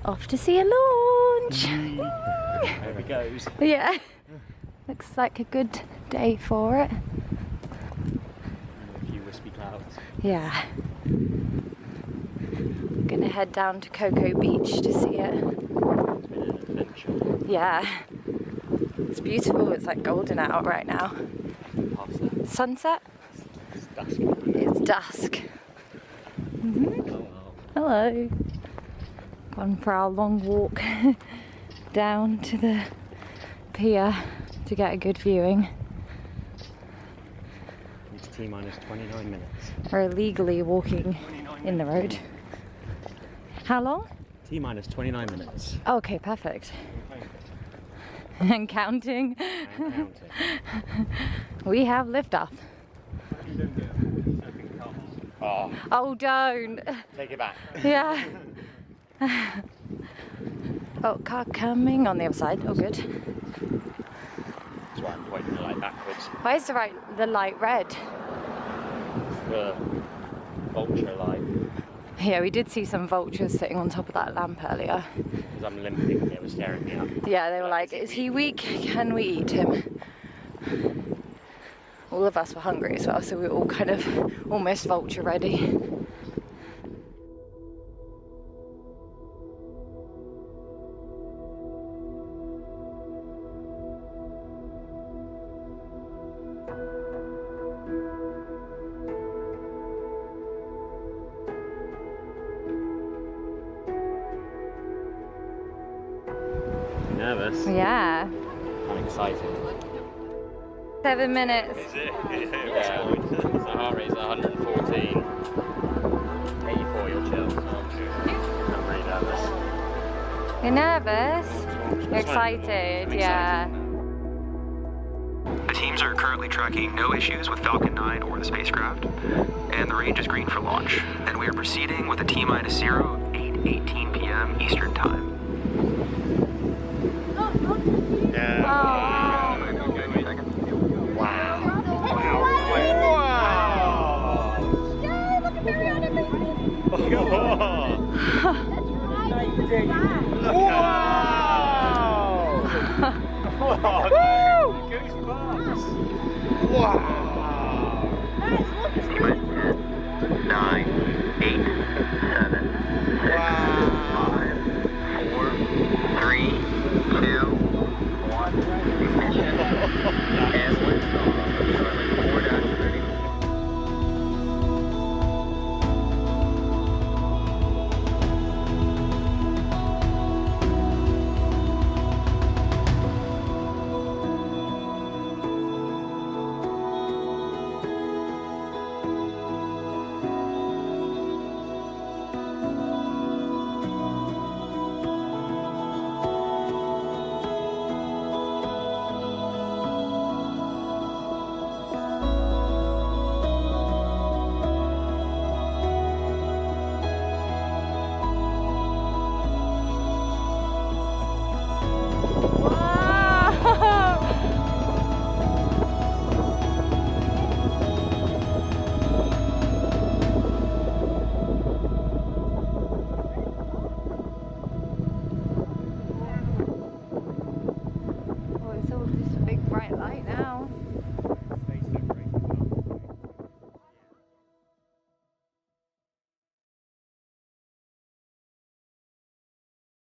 Off to see a launch. There he goes. Yeah. Looks like a good day for it. A few wispy clouds. Yeah. Gonna head down to Cocoa Beach to see it. It's been an adventure. Yeah. It's beautiful. It's like golden out right now. Past that. Sunset? It's dusk. It's dusk. Oh well. Hello. Gone for our long walk down to the pier to get a good viewing. It's T-minus 29 minutes. We're illegally walking in the road. How long? T-minus 29 minutes. Oh, okay, perfect. And counting. And counting. We have liftoff. Oh, Oh, don't. take it back. Yeah. Oh, car coming on the other side. Oh, good. That's why I'm pointing the light backwards. Why is the light red? It's the vulture light. Yeah, we did see some vultures sitting on top of that lamp earlier. Because I'm limping and they were staring me up. Yeah, they were like, is he weak? Can we eat him? All of us were hungry as well, so we were all kind of almost vulture ready. Nervous? Yeah. I'm excited. 7 minutes. Is it? Yeah. So heart rate's 114. 84, you're chill. I'm really nervous. You're nervous? You're It's fine. excited, I'm yeah. The teams are currently tracking no issues with Falcon 9 or the spacecraft, and the range is green for launch. And we are proceeding with a T-minus 0 of 8:18 p.m. Eastern Time. Yeah. Oh. Wow. Wow. T-minus